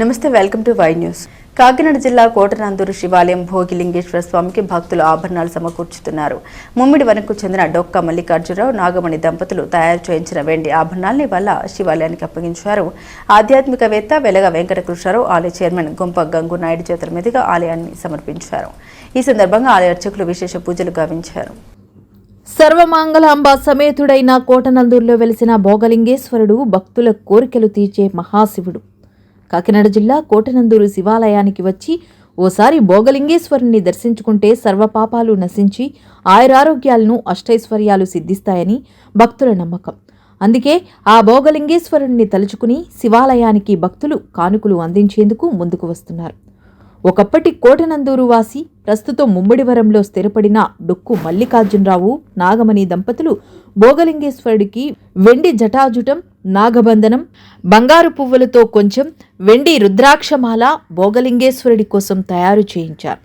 నమస్తే, welcome to Y news. Kakinada జిల్లా కోటనందూరు శివాలయం భోగిలింగేశ్వర స్వామికి భక్తులు ఆభరణాలు సమకూర్చుతున్నారు. ముమ్మిడి వనకు చెందిన డొక్క మల్లికార్జునరావు, నాగమణి దంపతులు తయారు చేయించిన వెండి ఆభరణాలని వల్ల శివాలయానికి అప్పగించారు. ఆధ్యాత్మికవేత్త వెలగ వెంకటకృష్ణారావు ఆలయ చైర్మన్ గుంప గంగు నాయుడు చేతుల మీదుగా ఆలయాన్ని సమర్పించారు. ఈ సందర్భంగా ఆలయ అర్చకులు విశేష పూజలు గావించారు. సర్వమంగళాంబ సమేతుడైన కోటనందూరులో వెలిసిన భోగలింగేశ్వరుడు భక్తుల కోరికలు తీర్చే మహాశివుడు. కాకినాడ జిల్లా కోటనందూరు శివాలయానికి వచ్చి ఓసారి భోగలింగేశ్వరుని దర్శించుకుంటే సర్వపాపాలు నశించి ఆయురారోగ్యాలను అష్టైశ్వర్యాలు సిద్ధిస్తాయని భక్తుల నమ్మకం. అందుకే ఆ భోగలింగేశ్వరుణ్ణి తలుచుకుని శివాలయానికి భక్తులు కానుకలు అందించేందుకు ముందుకు వస్తున్నారు. ఒకప్పటి కోటనందూరు వాసి, ప్రస్తుతం ముమ్మిడివరంలో స్థిరపడిన డొక్కు మల్లికార్జునరావు, నాగమణి దంపతులు భోగలింగేశ్వరుడికి వెండి జటాజుటం, నాగబంధనం, బంగారు పువ్వులతో కొంచెం వెండి రుద్రాక్షమాల భోగలింగేశ్వరుడి కోసం తయారు చేయించారు.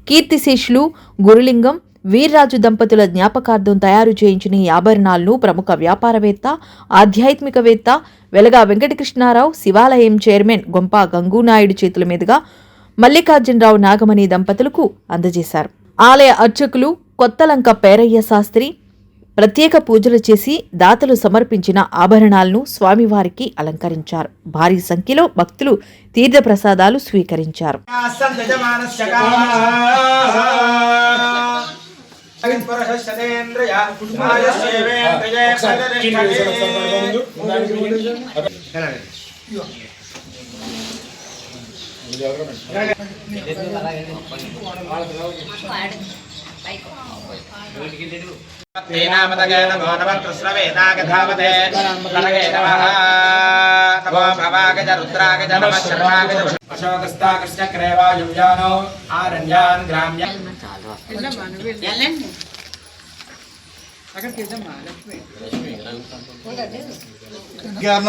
కీర్తిశేషులు గురులింగం, వీర్రాజు దంపతుల జ్ఞాపకార్థం తయారు చేయించిన ఈ ఆభరణాలను ప్రముఖ వ్యాపారవేత్త, ఆధ్యాత్మికవేత్త వెలగా వెంకటకృష్ణారావు, శివాలయం చైర్మన్ గుంప గంగునాయుడు చేతుల మీదుగా మల్లికార్జునరావు, నాగమణి దంపతులకు అందజేశారు. ఆలయ అర్చకులు కొత్తలంక పేరయ్య శాస్త్రి ప్రత్యేక పూజలు చేసి దాతలు సమర్పించిన ఆభరణాలను స్వామివారికి అలంకరించారు. భారీ సంఖ్యలో భక్తులు తీర్థప్రసాదాలు స్వీకరించారు.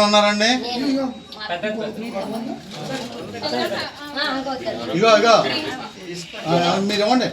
ఉన్నారండి. ఇగో ఇగో మీరు ఇవ్వండి.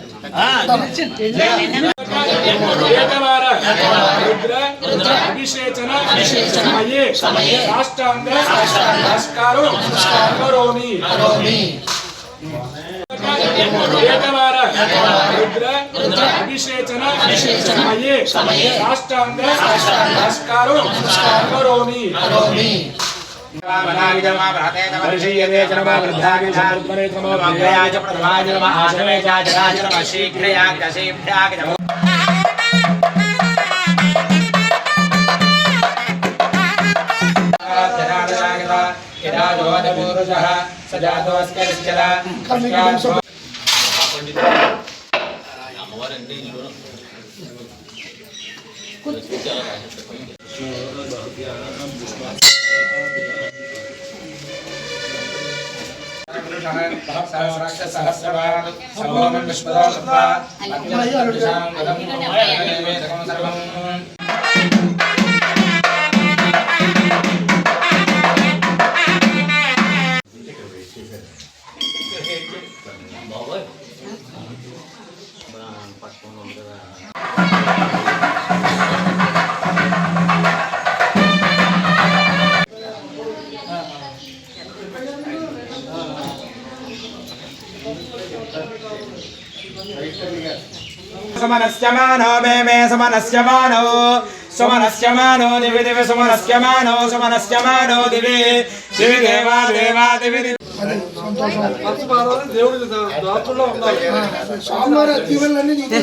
సమనస్యమానో మే సమనస్యమానో సమనస్యమానో దివి దివి సమనస్యమానో సమనస్యమానో దివి దివి దేవా దేవా దివి దివి. దేవుడు దాచుల్లో ఉండాలి. స్వామివారి దీవెనలన్నీ నీకు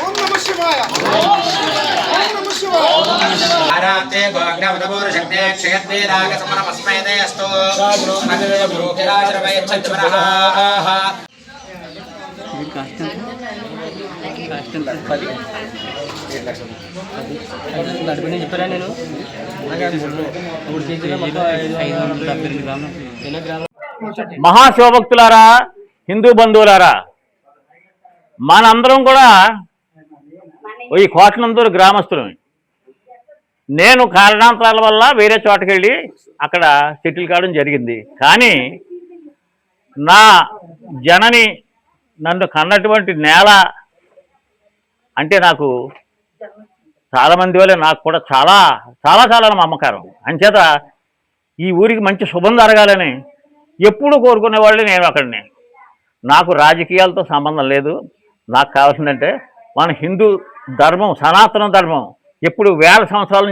ఓం నమః శివాయ. आराते गोग्नवदपूर शक्ते क्षयत्ते राग समनमस्मैते अस्तु अग्रे गुरुकिराजरवै चन्द्रः నడిపి చెప్పారా నేను మహాశివభక్తులారా, హిందూ బంధువులారా, మనందరం కూడా ఈ కోటనందూరు గ్రామస్తులు. నేను కారణాంతరాల వల్ల వేరే చోటకి వెళ్ళి అక్కడ సెటిల్ కావడం జరిగింది. కానీ నా జనని నన్ను కన్నటువంటి నేల అంటే నాకు చాలామంది వల్ల నాకు కూడా చాలా చాలా చాలా మమకారం. అంచేత ఈ ఊరికి మంచి శుభం జరగాలని ఎప్పుడు కోరుకునేవాళ్ళు నేను అక్కడిని. నాకు రాజకీయాలతో సంబంధం లేదు. నాకు కావాల్సిందంటే మన హిందూ ధర్మం, సనాతన ధర్మం, ఎప్పుడు వేల సంవత్సరాల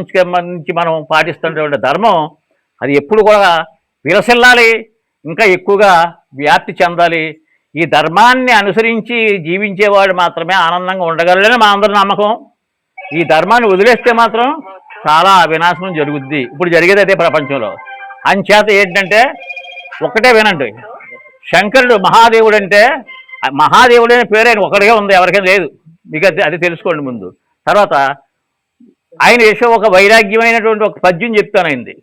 నుంచి మనం పాటిస్తున్నటువంటి ధర్మం అది ఎప్పుడు కూడా విలసిల్లాలి, ఇంకా ఎక్కువగా వ్యాప్తి చెందాలి. ఈ ధర్మాన్ని అనుసరించి జీవించేవాడు మాత్రమే ఆనందంగా ఉండగలడని మా అందరి నమ్మకం. ఈ ధర్మాన్ని వదిలేస్తే మాత్రం చాలా వినాశనం జరుగుద్ది. ఇప్పుడు జరిగేది అదే ప్రపంచంలో. అంచేత ఏంటంటే ఒక్కటే వినండి, శంకరుడు మహాదేవుడు అంటే మహాదేవుడు అనే పేరు ఆయన ఒకటిగా ఉంది, ఎవరికైనా లేదు. మీకు అది తెలుసుకోండి ముందు. తర్వాత ఆయన వేసే ఒక వైరాగ్యమైనటువంటి ఒక పద్యం చెప్తాను. అయింది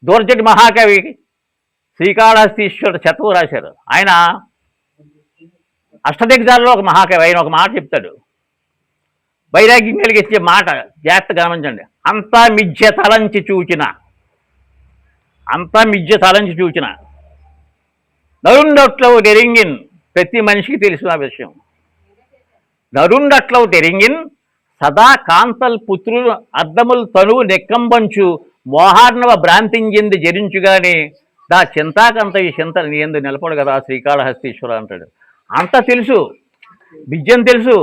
దూరచెట్టి మహాకవి శ్రీకాళహస్తీశ్వరుడు శతవు రాశారు. ఆయన అష్టదిగ్జాలలో ఒక మహాకవి. ఆయన ఒక మాట చెప్తాడు, వైరాగ్యం కలిగించే మాట, జాగ్రత్త గమనించండి. అంతా మిథ్య తలంచి చూచిన, అంతా మిథ్య తలంచి చూచిన నరుండట్లవు టెరింగిన్. ప్రతి మనిషికి తెలుసు ఆ విషయం. నరుండట్లవు టెరింగిన్ సదా కాంతల్ పుత్రులు అద్దములు తనువు నెక్కంబంచు మోహార్ణవ భ్రాంతించింది జరించుగాని దా చింతాకంత ఈ చింత నీ ఎందు నిలపడు కదా శ్రీకాళహస్తీశ్వర అంటాడు. అంత తెలుసు, విద్యం తెలుసు.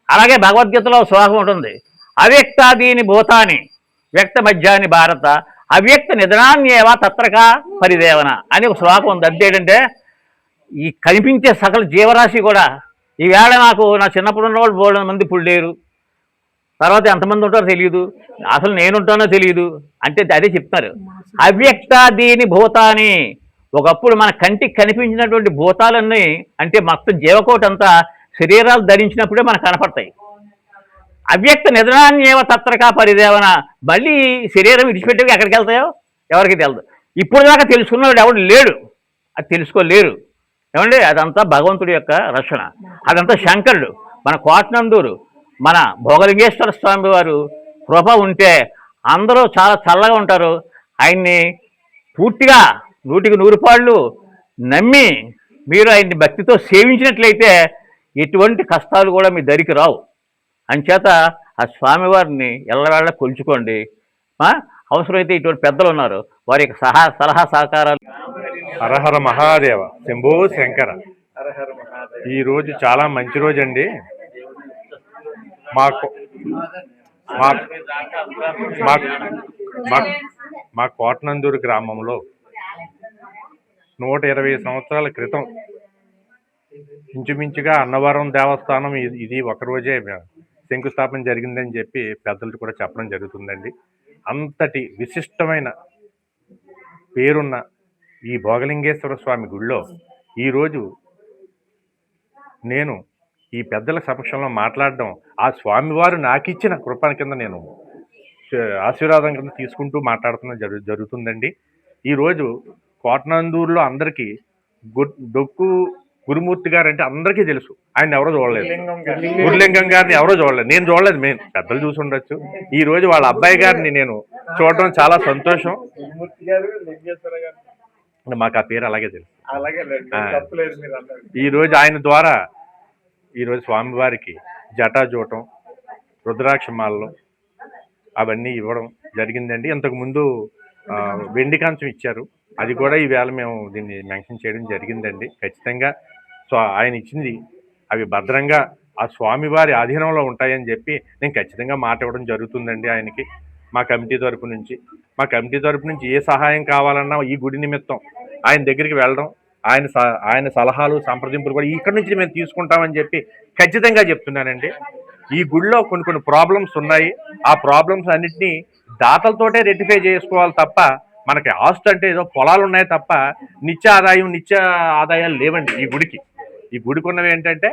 అలాగే భగవద్గీతలో శ్లోకం ఉంటుంది, అవ్యక్తాదీని భూతాని వ్యక్త మధ్యాని భారత అవ్యక్త నిధనాన్యేవా తత్రకా పరిదేవన అని ఒక శ్లోకం ఉంది. అదేంటంటే ఈ కనిపించే సకల జీవరాశి కూడా ఈవేళ నాకు నా చిన్నప్పుడు ఉన్నవాళ్ళు బోల్డ్ మంది ఇప్పుడు లేరు, తర్వాత ఎంతమంది ఉంటారో తెలియదు, అసలు నేనుంటానో తెలియదు. అంటే అదే చెప్తున్నారు, అవ్యక్తాదీని భూతాని. ఒకప్పుడు మన కంటికి కనిపించినటువంటి భూతాలన్నీ అంటే మొత్తం జీవకోటి అంతా శరీరాలు ధరించినప్పుడే మనకు కనపడతాయి. అవ్యక్త నిధనాన్యేవ తత్రకా పరిదేవన. మళ్ళీ శరీరం విడిచిపెట్టేవి ఎక్కడికి వెళ్తాయో ఎవరికి తెలియదు. ఇప్పుడు దాకా తెలుసుకున్నవాడు ఎవడు లేడు, అది తెలుసుకోలేరు. ఏమండి, అదంతా భగవంతుడి యొక్క రక్షణ. అదంతా శంకరుడు, మన కోటనందూరు, మన భోగలింగేశ్వర స్వామి వారు కృప ఉంటే అందరూ చాలా చల్లగా ఉంటారు. ఆయన్ని పూర్తిగా 100కి 100 పాళ్ళు నమ్మి మీరు ఆయన్ని భక్తితో సేవించినట్లయితే ఎటువంటి కష్టాలు కూడా మీ దరికి రావు. అంచేత ఆ స్వామివారిని ఎల్లవేళ కొలుచుకోండి. అవసరమైతే ఇటువంటి పెద్దలు ఉన్నారు, వారి యొక్క సలహా సహకారాలు. హరహర మహాదేవ, శంభో శంకర. ఈరోజు చాలా మంచి రోజు అండి. మా కోటనందూరు గ్రామంలో 120 సంవత్సరాల క్రితం ఇంచుమించుగా అన్నవరం దేవస్థానం ఇది ఒకరోజే శంకుస్థాపన జరిగిందని చెప్పి పెద్దలు కూడా చెప్పడం జరుగుతుందండి. అంతటి విశిష్టమైన పేరున్న ఈ భోగలింగేశ్వర స్వామి గుడిలో ఈరోజు నేను ఈ పెద్దల సమక్షంలో మాట్లాడడం ఆ స్వామివారు నాకు ఇచ్చిన కృప కింద నేను ఆశీర్వాదం కింద తీసుకుంటూ మాట్లాడుతున్న జరుగుతుందండి. ఈరోజు కోటనందూరులో అందరికీ డొక్కు గురుమూర్తి గారు అంటే అందరికీ తెలుసు. ఆయన ఎవరో చూడలేదు, గురులింగం గారిని ఎవరో చూడలేదు, నేను చూడలేదు, మేము పెద్దలు చూసి ఉండొచ్చు. ఈ రోజు వాళ్ళ అబ్బాయి గారిని నేను చూడడం చాలా సంతోషం. మాకు ఆ పేరు అలాగే తెలుసు. ఈరోజు ఆయన ద్వారా ఈరోజు స్వామివారికి జటాజూటం, రుద్రాక్షమాలలో అవన్నీ ఇవ్వడం జరిగిందండి. ఇంతకుముందు వెండి కంచం ఇచ్చారు, అది కూడా ఈవేళ మేము దీన్ని మెన్షన్ చేయడం జరిగిందండి. ఖచ్చితంగా ఆయన ఇచ్చింది అవి భద్రంగా ఆ స్వామివారి ఆధీనంలో ఉంటాయని చెప్పి నేను ఖచ్చితంగా మాట ఇవ్వడం జరుగుతుందండి ఆయనకి. మా కమిటీ తరపు నుంచి ఏ సహాయం కావాలన్నా ఈ గుడి నిమిత్తం ఆయన దగ్గరికి వెళ్ళడం, ఆయన సలహాలు సంప్రదింపులు కూడా ఇక్కడ నుంచి మేము తీసుకుంటామని చెప్పి ఖచ్చితంగా చెప్తున్నానండి. ఈ గుడిలో కొన్ని ప్రాబ్లమ్స్ ఉన్నాయి. ఆ ప్రాబ్లమ్స్ అన్నింటినీ దాతలతోటే రెక్టిఫై చేసుకోవాలి తప్ప మనకి ఆస్తి అంటే ఏదో పొలాలు ఉన్నాయి తప్ప నిత్య ఆదాయాలు లేవండి ఈ గుడికి. ఈ గుడికి ఉన్నవి ఏంటంటే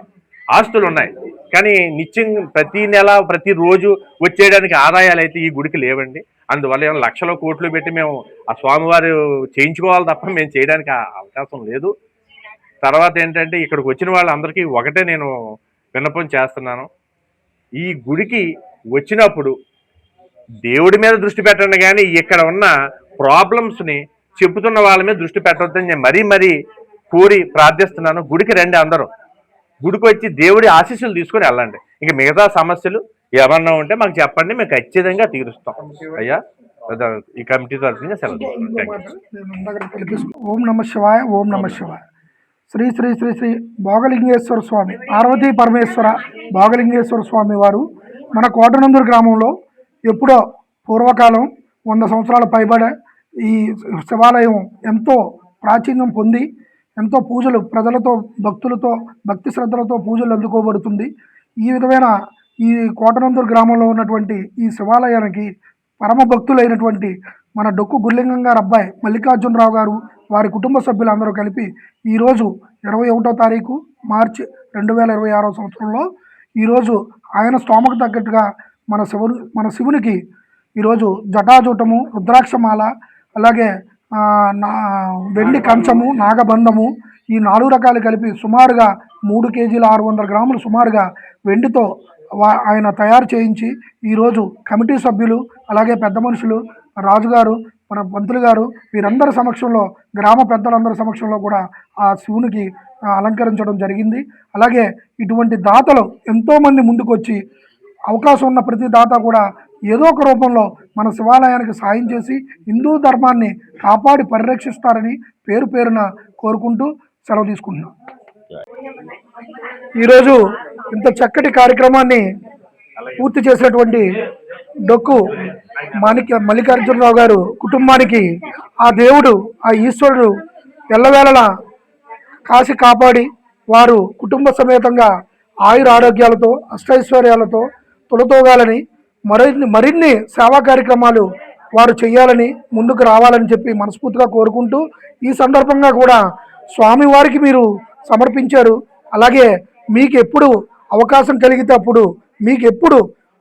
ఆస్తులు ఉన్నాయి, కానీ నిత్యం ప్రతి నెల ప్రతిరోజు వచ్చేయడానికి ఆదాయాలు అయితే ఈ గుడికి లేవండి. అందువల్ల ఏమైనా లక్షల కోట్లు పెట్టి మేము ఆ స్వామివారు చేయించుకోవాలి తప్ప మేము చేయడానికి అవకాశం లేదు. తర్వాత ఏంటంటే ఇక్కడికి వచ్చిన వాళ్ళందరికీ ఒకటే నేను విన్నపం చేస్తున్నాను, ఈ గుడికి వచ్చినప్పుడు దేవుడి మీద దృష్టి పెట్టండి, కానీ ఇక్కడ ఉన్న ప్రాబ్లమ్స్ని చెబుతున్న వాళ్ళ మీద దృష్టి పెట్టొద్దని నేను మరీ కోరి ప్రార్థిస్తున్నాను. గుడికి రండి అందరూ, గుడికి వచ్చి దేవుడి ఆశీస్సులు తీసుకొని వెళ్ళండి. ఇంక మిగతా సమస్యలు ఏమన్నా ఉంటే మాకు చెప్పండి, మేము ఖచ్చితంగా తీరుస్తాం. అయ్యా ఈ కమిటీ తరఫున సెలవు. ఓం నమ శివాయ, ఓం నమ శివాయ. శ్రీ శ్రీ శ్రీ శ్రీ భోగలింగేశ్వర స్వామి, పార్వతీ పరమేశ్వర భోగలింగేశ్వర స్వామి వారు మన కోటనందూరు గ్రామంలో ఎప్పుడో పూర్వకాలం 100 సంవత్సరాల పైబడే ఈ శివాలయం ఎంతో ప్రాచీన్యం పొంది ఎంతో పూజలు ప్రజలతో భక్తులతో భక్తి శ్రద్ధలతో పూజలు అందుకోబడుతుంది. ఈ విధమైన ఈ కోటనందూరు గ్రామంలో ఉన్నటువంటి ఈ శివాలయానికి పరమ భక్తులైనటువంటి మన డొక్కు గుర్లింగం గారు అబ్బాయి మల్లికార్జునరావు గారు వారి కుటుంబ సభ్యులందరూ కలిపి ఈరోజు 21వ తారీఖు మార్చి 2026 సంవత్సరంలో ఈరోజు ఆయన స్తోమకు తగ్గట్టుగా మన శివునికి ఈరోజు జటాజూటము, రుద్రాక్షమాల, అలాగే వెండి కంచము, నాగబంధము, ఈ 4 రకాలు కలిపి సుమారుగా 3 కేజీల 600 గ్రాములు సుమారుగా వెండితో ఆయన తయారు చేయించి ఈరోజు కమిటీ సభ్యులు, అలాగే పెద్ద మనుషులు, రాజుగారు, మన పంతులు గారు వీరందరి సమక్షంలో, గ్రామ పెద్దలందరి సమక్షంలో కూడా ఆ శివునికి అలంకరించడం జరిగింది. అలాగే ఇటువంటి దాతలు ఎంతోమంది ముందుకొచ్చి అవకాశం ఉన్న ప్రతి దాత కూడా ఏదో ఒక రూపంలో మన శివాలయానికి సాయం చేసి హిందూ ధర్మాన్ని కాపాడి పరిరక్షిస్తారని పేరు పేరున కోరుకుంటూ సెలవు తీసుకుంటున్నాం. ఈరోజు ఇంత చక్కటి కార్యక్రమాన్ని పూర్తి చేసినటువంటి డొక్కు మల్లికార్జునరావు గారు కుటుంబానికి ఆ దేవుడు, ఆ ఈశ్వరుడు ఎల్లవేళలా కాసి కాపాడి వారు కుటుంబ సమేతంగా ఆయుర ఆరోగ్యాలతో అష్టైశ్వర్యాలతో తొలతోగాలని మరిన్ని సేవా కార్యక్రమాలు వారు చేయాలని ముందుకు రావాలని చెప్పి మనస్ఫూర్తిగా కోరుకుంటూ, ఈ సందర్భంగా కూడా స్వామివారికి మీరు సమర్పించారు. అలాగే మీకు ఎప్పుడు అవకాశం కలిగితే అప్పుడు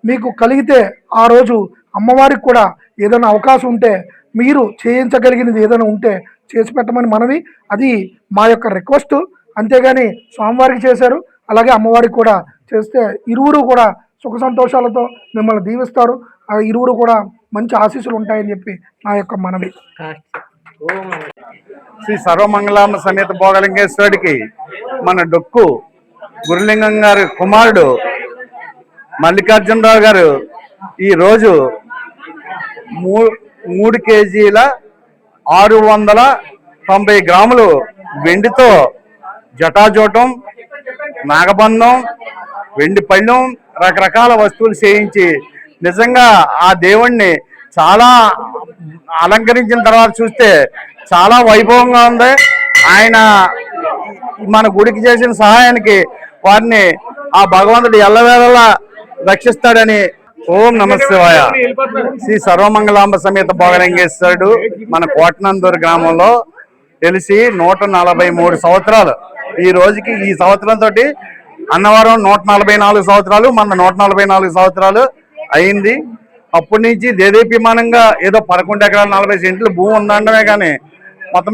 మీకు కలిగితే ఆ రోజు అమ్మవారికి కూడా ఏదైనా అవకాశం ఉంటే మీరు చేయించగలిగినది ఏదైనా ఉంటే చేసి పెట్టమని మనవి. అది మా యొక్క రిక్వెస్ట్. అంతేగాని స్వామివారికి చేశారు, అలాగే అమ్మవారికి కూడా చేస్తే ఇరువురు కూడా సుఖ సంతోషాలతో మిమ్మల్ని దీవిస్తారు. ఆ ఇరువురు కూడా మంచి ఆశీస్సులు ఉంటాయని చెప్పి నా యొక్క మనవి. శ్రీ సర్వమంగళాంబ సమేత భోగలింగేశ్వరుడికి మన డొక్కు గురులింగం గారి కుమారుడు మల్లికార్జునరావు గారు ఈరోజు 3 కేజీల 690 గ్రాములు వెండితో జటాజూటం, నాగబంధం, వెండి పళ్ళెం, రకరకాల వస్తువులు చేయించి నిజంగా ఆ దేవుణ్ణి చాలా అలంకరించిన తర్వాత చూస్తే చాలా వైభవంగా ఉంది. ఆయన మన గుడికి చేసిన సహాయానికి వారిని ఆ భగవంతుడు ఎల్లవేళలా రక్షిస్తాడని. ఓం నమ శివాయ. శ్రీ సర్వమంగళాంబ సమేత భోగలింగేశ్వరుడు మన కోటనందూరు గ్రామంలో తెలిసి 143 సంవత్సరాలు. ఈ రోజుకి ఈ సంవత్సరంతో అన్నవరం 144 సంవత్సరాలు, మన 144 సంవత్సరాలు అయింది. అప్పటి నుంచి దేదీప్యమానంగా ఏదో 11 ఎకరాలు 40 సెంట్లు భూమి ఉందనడమే కానీ మొత్తం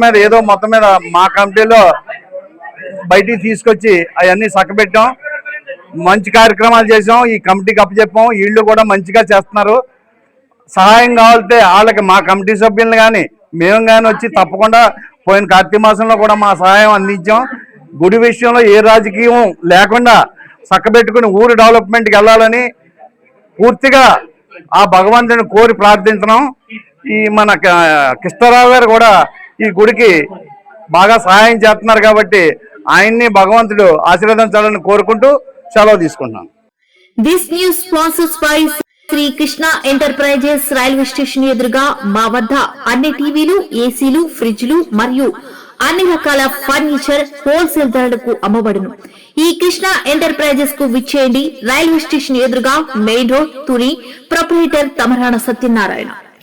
మీద మా కమిటీలో బయటికి తీసుకొచ్చి అవన్నీ చక్కబెట్టాం. మంచి కార్యక్రమాలు చేసాం. ఈ కమిటీకి అప్పచెప్పాం. వీళ్ళు కూడా మంచిగా చేస్తున్నారు. సహాయం కావాలంటే వాళ్ళకి మా కమిటీ సభ్యులను కానీ మేము కానీ వచ్చి తప్పకుండా పోయిన కార్తీక మాసంలో కూడా మా సహాయం అందించాం. గుడి విషయంలో ఏ రాజకీయం లేకుండా చక్కబెట్టుకుని ఊరు డెవలప్మెంట్కి వెళ్ళాలని పూర్తిగా ఆ భగవంతుని కోరి ప్రార్థించడం. ఈ మన కృష్ణరావు గారు కూడా ఈ గుడికి బాగా సహాయం చేస్తున్నారు కాబట్టి ఆయన్ని భగవంతుడు ఆశీర్వదించాలని కోరుకుంటూ సెలవు తీసుకుంటున్నాను. This news sponsors by Shri Krishna enterprises. Railway station ఎదురుగా మా వద్ద అన్ని టీవీలు, ఏసీలు, ఫ్రిడ్జ్లు మరియు అన్ని రకాల ఫర్నిచర్ హోల్సేల్ ధరలకు అమ్మబడును. ఈ కృష్ణ ఎంటర్ప్రైజెస్ కు విచ్చేయండి. రైల్వే స్టేషన్ ఎదురుగా, main road, Tuni. Proprietor Tamarana Satyanarayana.